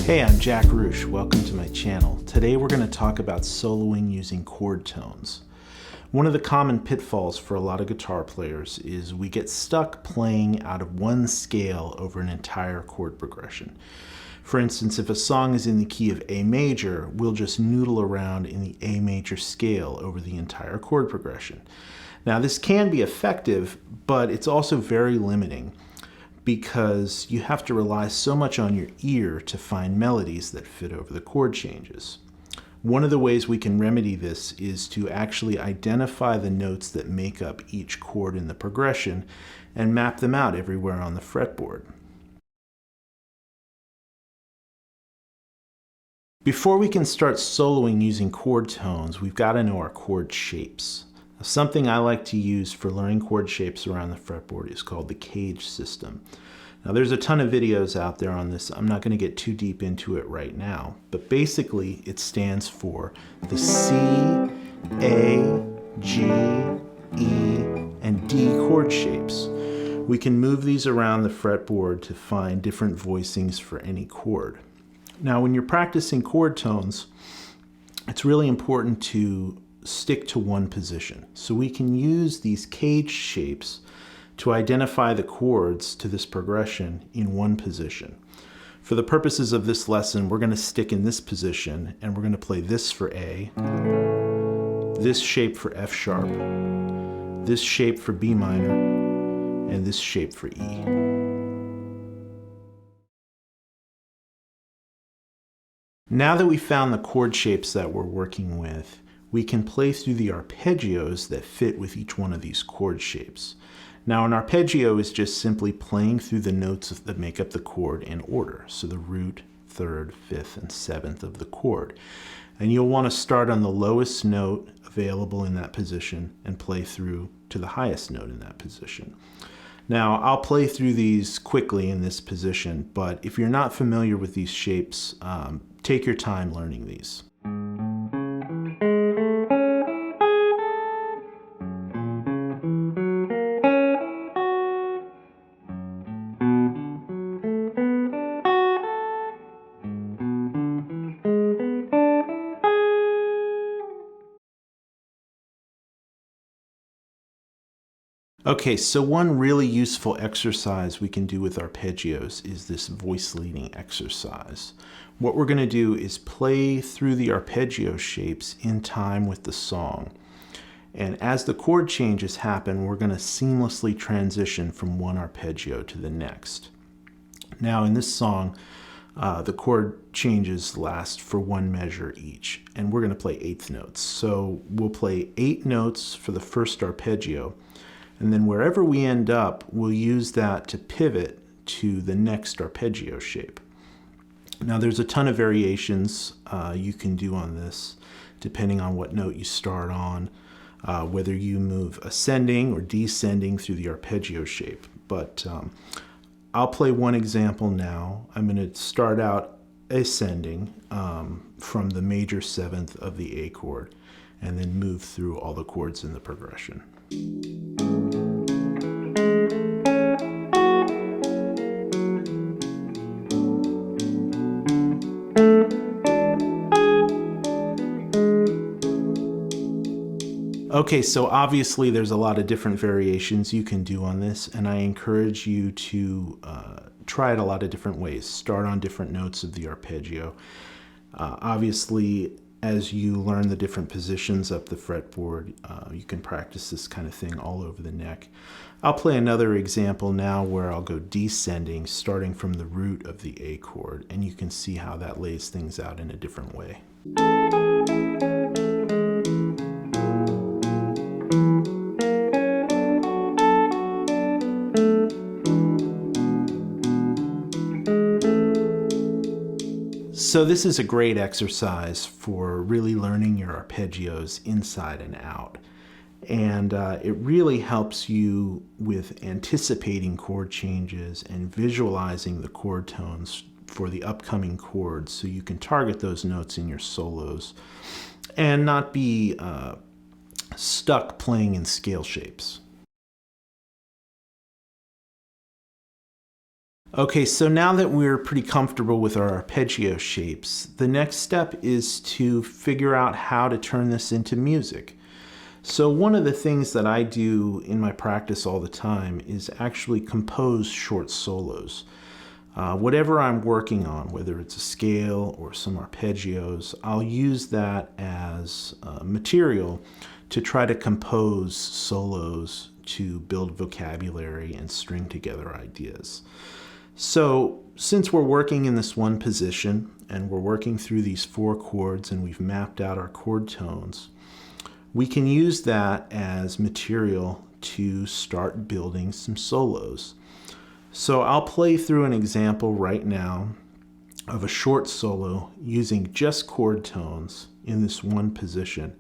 Hey, I'm Jack Roosh. Welcome to my channel. Today we're going to talk about soloing using chord tones. One of the common pitfalls for a lot of guitar players is we get stuck playing out of one scale over an entire chord progression. For instance, if a song is in the key of A major, we'll just noodle around in the A major scale over the entire chord progression. Now this can be effective, but it's also very limiting, because you have to rely so much on your ear to find melodies that fit over the chord changes. One of the ways we can remedy this is to actually identify the notes that make up each chord in the progression and map them out everywhere on the fretboard. Before we can start soloing using chord tones, we've got to know our chord shapes. Something I like to use for learning chord shapes around the fretboard is called the cage system. Now there's a ton of videos out there on this. I'm not going to get too deep into it right now, but basically it stands for the C, A, G, E, and D chord shapes. We can move these around the fretboard to find different voicings for any chord. Now when you're practicing chord tones, it's really important to stick to one position. So we can use these cage shapes to identify the chords to this progression in one position. For the purposes of this lesson, we're going to stick in this position and we're going to play this for A, this shape for F sharp, this shape for B minor, and this shape for E. Now that we've found the chord shapes that we're working with, we can play through the arpeggios that fit with each one of these chord shapes. Now an arpeggio is just simply playing through the notes that make up the chord in order. So the root, third, fifth, and seventh of the chord. And you'll want to start on the lowest note available in that position and play through to the highest note in that position. Now I'll play through these quickly in this position, but if you're not familiar with these shapes, take your time learning these. Okay, so one really useful exercise we can do with arpeggios is this voice leading exercise. What we're going to do is play through the arpeggio shapes in time with the song. And as the chord changes happen, we're going to seamlessly transition from one arpeggio to the next. Now in this song, the chord changes last for one measure each, and we're going to play eighth notes. So we'll play 8 notes for the first arpeggio, and then wherever we end up, we'll use that to pivot to the next arpeggio shape. Now there's a ton of variations you can do on this, depending on what note you start on, whether you move ascending or descending through the arpeggio shape. But I'll play one example now. I'm going to start out ascending from the major 7th of the A chord, and then move through all the chords in the progression. Okay, so obviously there's a lot of different variations you can do on this, and I encourage you to try it a lot of different ways. Start on different notes of the arpeggio. Obviously, as you learn the different positions up the fretboard, you can practice this kind of thing all over the neck. I'll play another example now where I'll go descending, starting from the root of the A chord, and you can see how that lays things out in a different way. So this is a great exercise for really learning your arpeggios inside and out. And it really helps you with anticipating chord changes and visualizing the chord tones for the upcoming chords so you can target those notes in your solos and not be stuck playing in scale shapes. Okay, so now that we're pretty comfortable with our arpeggio shapes, the next step is to figure out how to turn this into music. So one of the things that I do in my practice all the time is actually compose short solos. Whatever I'm working on, whether it's a scale or some arpeggios, I'll use that as material to try to compose solos to build vocabulary and string together ideas. So since we're working in this one position and we're working through these 4 chords and we've mapped out our chord tones, we can use that as material to start building some solos. So I'll play through an example right now of a short solo using just chord tones in this one position.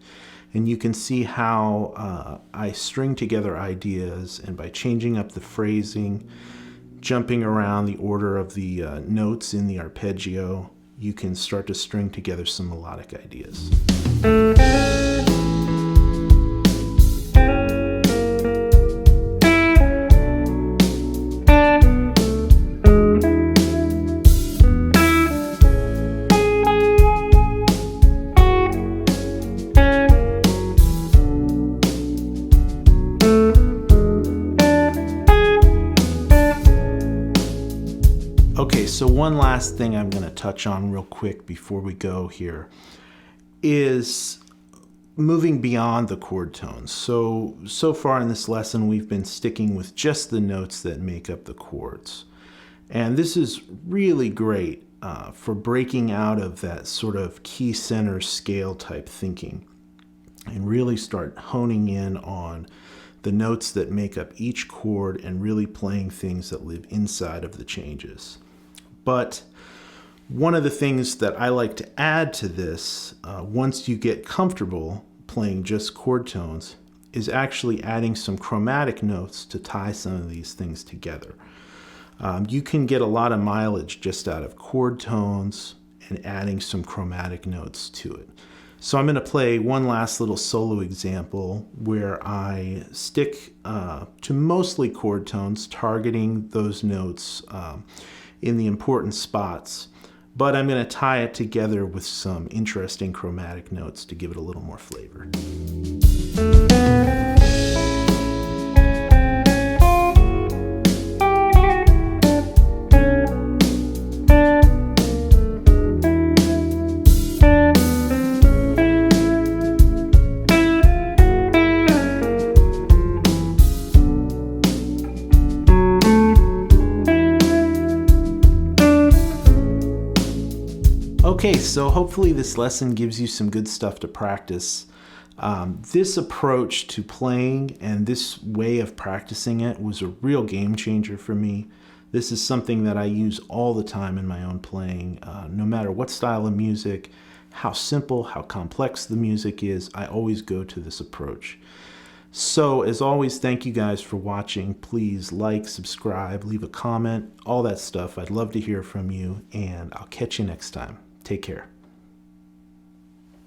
And you can see how I string together ideas, and by changing up the phrasing, jumping around the order of the notes in the arpeggio, you can start to string together some melodic ideas. Okay, so one last thing I'm going to touch on real quick before we go here is moving beyond the chord tones. So far in this lesson, we've been sticking with just the notes that make up the chords. And this is really great for breaking out of that sort of key center scale type thinking and really start honing in on the notes that make up each chord and really playing things that live inside of the changes. But one of the things that I like to add to this, once you get comfortable playing just chord tones, is actually adding some chromatic notes to tie some of these things together. You can get a lot of mileage just out of chord tones and adding some chromatic notes to it. So I'm going to play one last little solo example where I stick to mostly chord tones, targeting those notes in the important spots, but I'm going to tie it together with some interesting chromatic notes to give it a little more flavor. Okay, so hopefully this lesson gives you some good stuff to practice. This approach to playing and this way of practicing it was a real game changer for me. This is something that I use all the time in my own playing. No matter what style of music, how simple, how complex the music is, I always go to this approach. So as always, thank you guys for watching. Please like, subscribe, leave a comment, all that stuff. I'd love to hear from you, and I'll catch you next time. Take care.